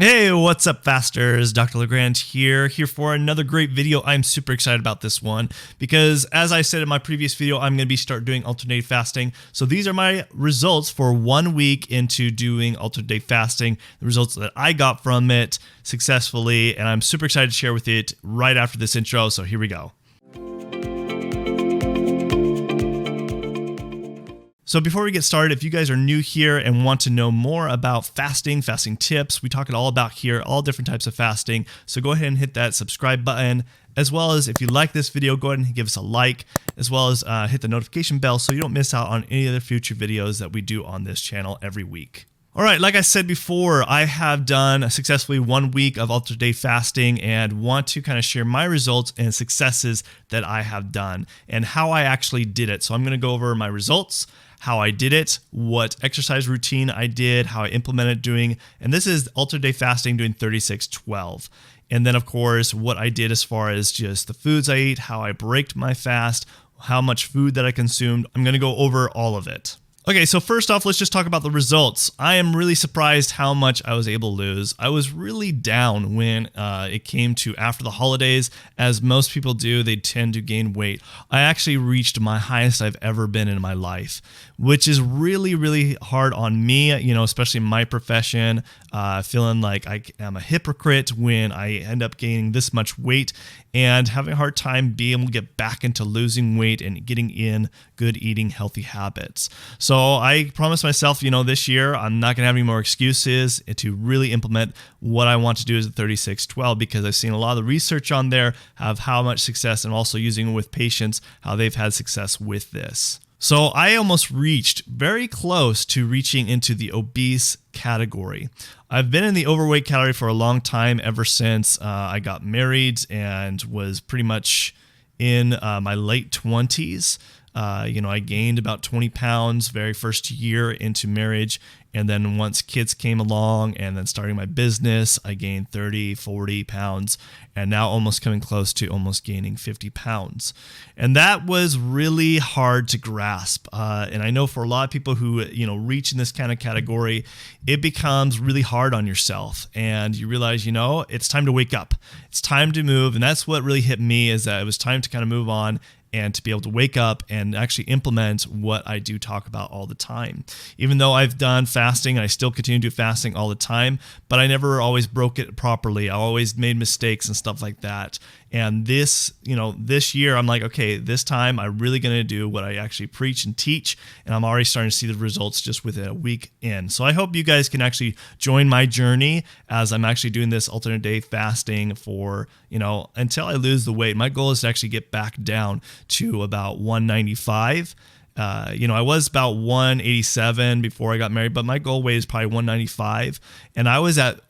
Hey, what's up, fasters? Dr. LeGrand here for another great video. I'm super excited about this one because, as I said in my previous video, I'm going to start doing alternate fasting. So these are my results for 1 week into doing alternate fasting, the results that I got from it successfully, and I'm super excited to share with it right after this intro. So here we go. So before we get started, if you guys are new here and want to know more about fasting tips, we talk it all about here, all different types of fasting. So go ahead and hit that subscribe button, as well as if you like this video, go ahead and give us a like, as well as hit the notification bell so you don't miss out on any other future videos that we do on this channel every week. All right, like I said before, I have done successfully 1 week of alternate fasting and want to kind of share my results and successes that I have done and how I actually did it. So I'm going to go over my results, how I did it, what exercise routine I did, how I implemented doing, and this is alternate fasting doing 36-12. And then of course, what I did as far as just the foods I ate, how I braked my fast, how much food that I consumed. I'm going to go over all of it. Okay, so first off, let's just talk about the results. I am really surprised how much I was able to lose. I was really down when it came to after the holidays. As most people do, they tend to gain weight. I actually reached my highest I've ever been in my life, which is really, really hard on me, especially in my profession, feeling like I am a hypocrite when I end up gaining this much weight and having a hard time being able to get back into losing weight and getting in good eating, healthy habits. So I promised myself, this year I'm not going to have any more excuses to really implement what I want to do as a 36-12 because I've seen a lot of the research on there of how much success and also using it with patients, how they've had success with this. So I almost reached very close to reaching into the obese category. I've been in the overweight category for a long time, ever since I got married and was pretty much in my late 20s. I gained about 20 pounds very first year into marriage. And then once kids came along and then starting my business, I gained 30, 40 pounds and now almost coming close to almost gaining 50 pounds. And that was really hard to grasp. And I know for a lot of people who, reach in this kind of category, it becomes really hard on yourself and you realize, it's time to wake up. It's time to move. And that's what really hit me, is that it was time to kind of move on and to be able to wake up and actually implement what I do talk about all the time. Even though I've done fasting, I still continue to do fasting all the time, but I never always broke it properly. I always made mistakes and stuff like that. And this year, I'm like, okay, this time I'm really going to do what I actually preach and teach. And I'm already starting to see the results just within a week in. So I hope you guys can actually join my journey as I'm actually doing this alternate day fasting for, until I lose the weight. My goal is to actually get back down to about 195. I was about 187 before I got married, but my goal weight is probably 195. And I was at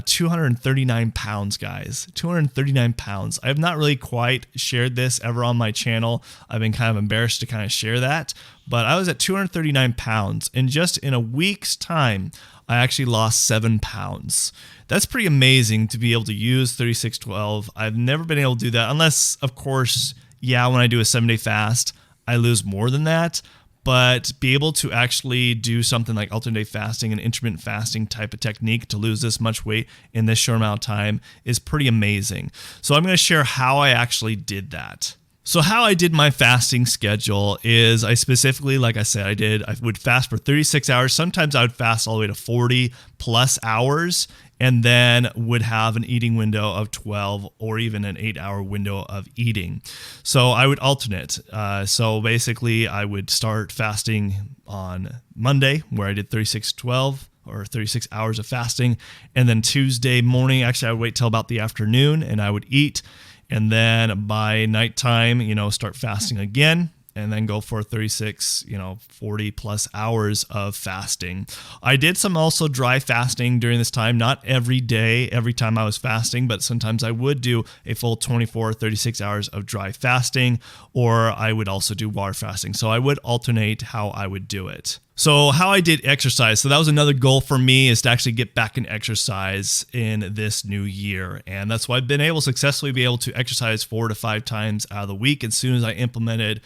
239 pounds, guys. 239 pounds. I have not really quite shared this ever on my channel. I've been kind of embarrassed to kind of share that, but I was at 239 pounds, and just in a week's time, I actually lost 7 pounds. That's pretty amazing to be able to use 36-12. I've never been able to do that unless, of course, when I do a 7-day fast, I lose more than that. But be able to actually do something like alternate fasting and intermittent fasting type of technique to lose this much weight in this short amount of time is pretty amazing. So I'm going to share how I actually did that. So how I did my fasting schedule is I specifically, like I said, I would fast for 36 hours. Sometimes I would fast all the way to 40 plus hours, and then would have an eating window of 12 or even an 8-hour window of eating. So I would alternate. So basically I would start fasting on Monday, where I did 36-12 or 36 hours of fasting. And then Tuesday morning, actually I would wait till about the afternoon and I would eat. And then by nighttime, start fasting again, and then go for 36, 40 plus hours of fasting. I did some also dry fasting during this time, not every day, every time I was fasting, but sometimes I would do a full 24, 36 hours of dry fasting, or I would also do water fasting. So I would alternate how I would do it. So how I did exercise. So that was another goal for me, is to actually get back in exercise in this new year. And that's why I've been able to successfully be able to exercise 4 to 5 times out of the week as soon as I implemented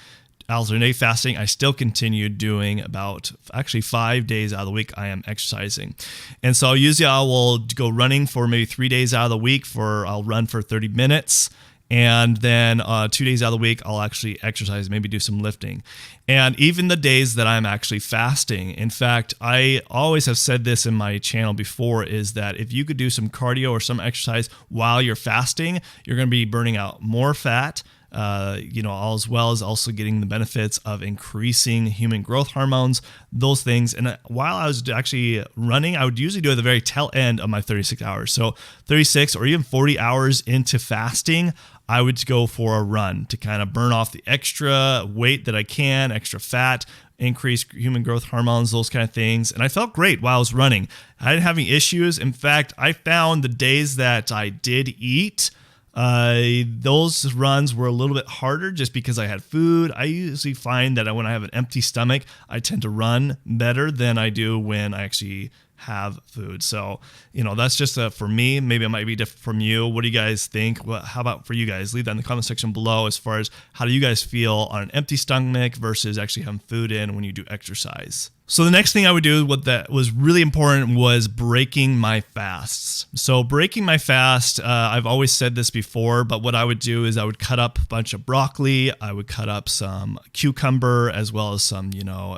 alternate fasting, I still continue doing about actually 5 days out of the week I am exercising. And so usually I will go running for maybe 3 days out of the week I'll run for 30 minutes. And then 2 days out of the week, I'll actually exercise, maybe do some lifting. And even the days that I'm actually fasting, in fact, I always have said this in my channel before, is that if you could do some cardio or some exercise while you're fasting, you're going to be burning out more fat, as well as also getting the benefits of increasing human growth hormones, those things. And while I was actually running, I would usually do it at the very tail end of my 36 hours. So 36 or even 40 hours into fasting, I would go for a run to kind of burn off the extra weight that I can, extra fat, increase human growth hormones, those kind of things. And I felt great while I was running. I didn't have any issues. In fact, I found the days that I did eat, those runs were a little bit harder just because I had food. I usually find that when I have an empty stomach, I tend to run better than I do when I actually have food. So, that's just for me. Maybe it might be different from you. What do you guys think? How about for you guys? Leave that in the comment section below as far as how do you guys feel on an empty stomach versus actually having food in when you do exercise. So the next thing I would do, what that was really important, was breaking my fasts. So breaking my fast, I've always said this before, but what I would do is I would cut up a bunch of broccoli, I would cut up some cucumber, as well as some,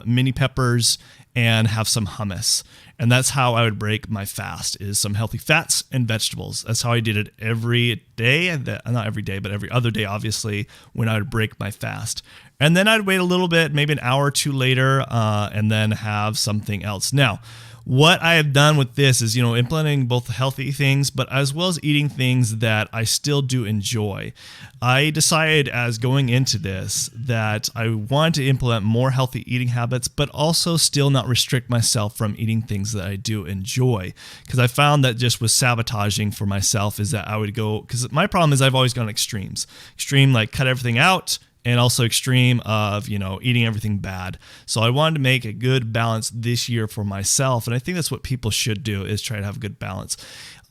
mini peppers, and have some hummus. And that's how I would break my fast, is some healthy fats and vegetables. That's how I did it every day, not every day, but every other day, obviously, when I would break my fast. And then I'd wait a little bit, maybe an hour or two later, and then have something else. Now, what I have done with this is, implementing both healthy things, but as well as eating things that I still do enjoy. I decided as going into this that I want to implement more healthy eating habits, but also still not restrict myself from eating things that I do enjoy. Because I found that just was sabotaging for myself, is that I would go, because my problem is I've always gone extremes. Extreme, like cut everything out, and also extreme of, eating everything bad. So I wanted to make a good balance this year for myself. And I think that's what people should do, is try to have a good balance.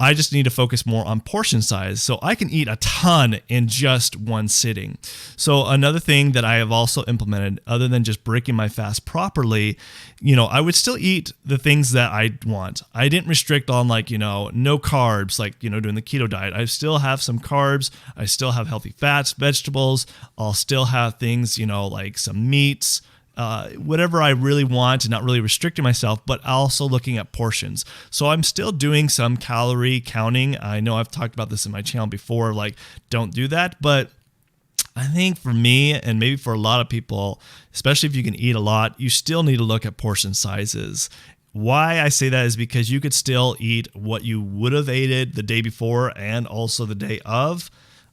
I just need to focus more on portion size, so I can eat a ton in just one sitting. So another thing that I have also implemented, other than just breaking my fast properly, I would still eat the things that I want. I didn't restrict on no carbs, doing the keto diet. I still have some carbs. I still have healthy fats, vegetables. I'll still have things, like some meats, whatever I really want, and not really restricting myself, but also looking at portions. So I'm still doing some calorie counting. I know I've talked about this in my channel before, don't do that. But I think for me, and maybe for a lot of people, especially if you can eat a lot, you still need to look at portion sizes. Why I say that is because you could still eat what you would have ate the day before and also the day of.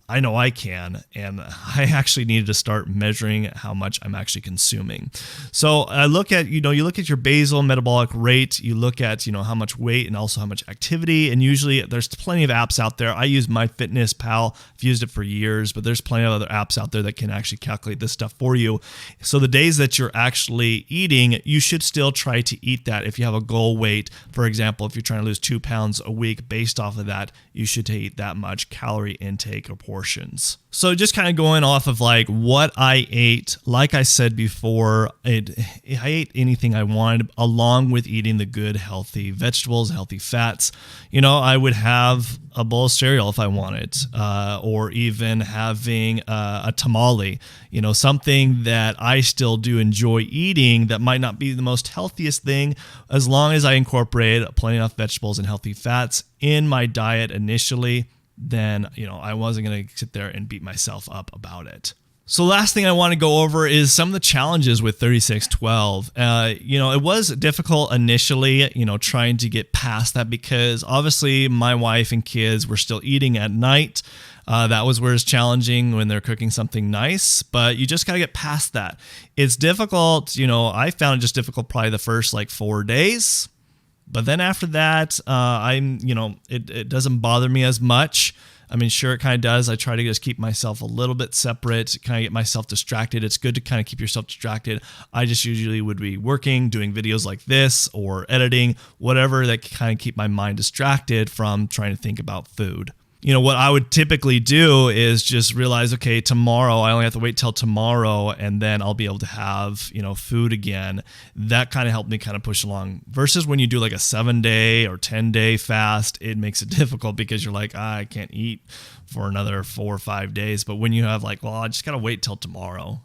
I know I can, and I actually needed to start measuring how much I'm actually consuming. So I look at, you look at your basal metabolic rate, you look at, how much weight and also how much activity, and usually there's plenty of apps out there. I use MyFitnessPal. I've used it for years, but there's plenty of other apps out there that can actually calculate this stuff for you. So the days that you're actually eating, you should still try to eat that. If you have a goal weight, for example, if you're trying to lose 2 pounds a week, based off of that, you should eat that much calorie intake or portions. So just kind of going off of what I ate, like I said before, I ate anything I wanted, along with eating the good healthy vegetables, healthy fats. I would have a bowl of cereal if I wanted, or even having a tamale, something that I still do enjoy eating that might not be the most healthiest thing, as long as I incorporate plenty of vegetables and healthy fats in my diet initially. Then, I wasn't going to sit there and beat myself up about it. So last thing I want to go over is some of the challenges with 3612. It was difficult initially, trying to get past that, because obviously my wife and kids were still eating at night. That was where it's challenging when they're cooking something nice, but you just got to get past that. It's difficult. I found it just difficult probably the first 4 days. But then after that, it doesn't bother me as much. I mean, sure, it kind of does. I try to just keep myself a little bit separate, kind of get myself distracted. It's good to kind of keep yourself distracted. I just usually would be working, doing videos like this, or editing, whatever that can kind of keep my mind distracted from trying to think about food. What I would typically do is just realize, okay, tomorrow, I only have to wait till tomorrow and then I'll be able to have, food again. That kind of helped me kind of push along versus when you do like a 7-day or 10-day fast, it makes it difficult because you're like, I can't eat for another 4 or 5 days. But when you have like, well, I just got to wait till tomorrow.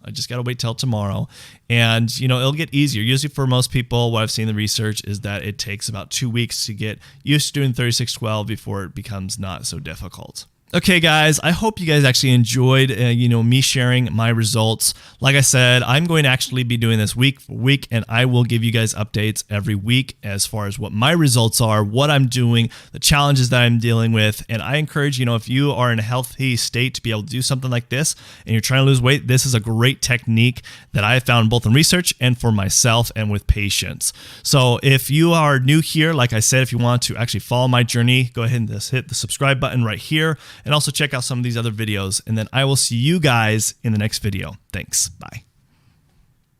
And, it'll get easier. Usually for most people, what I've seen in the research is that it takes about 2 weeks to get used to doing 36-12 before it becomes not so difficult. Okay, guys, I hope you guys actually enjoyed, me sharing my results. Like I said, I'm going to actually be doing this week for week, and I will give you guys updates every week as far as what my results are, what I'm doing, the challenges that I'm dealing with. And I encourage, if you are in a healthy state to be able to do something like this and you're trying to lose weight, this is a great technique that I have found both in research and for myself and with patients. So if you are new here, like I said, if you want to actually follow my journey, go ahead and just hit the subscribe button right here. And also check out some of these other videos. And then I will see you guys in the next video. Thanks. Bye.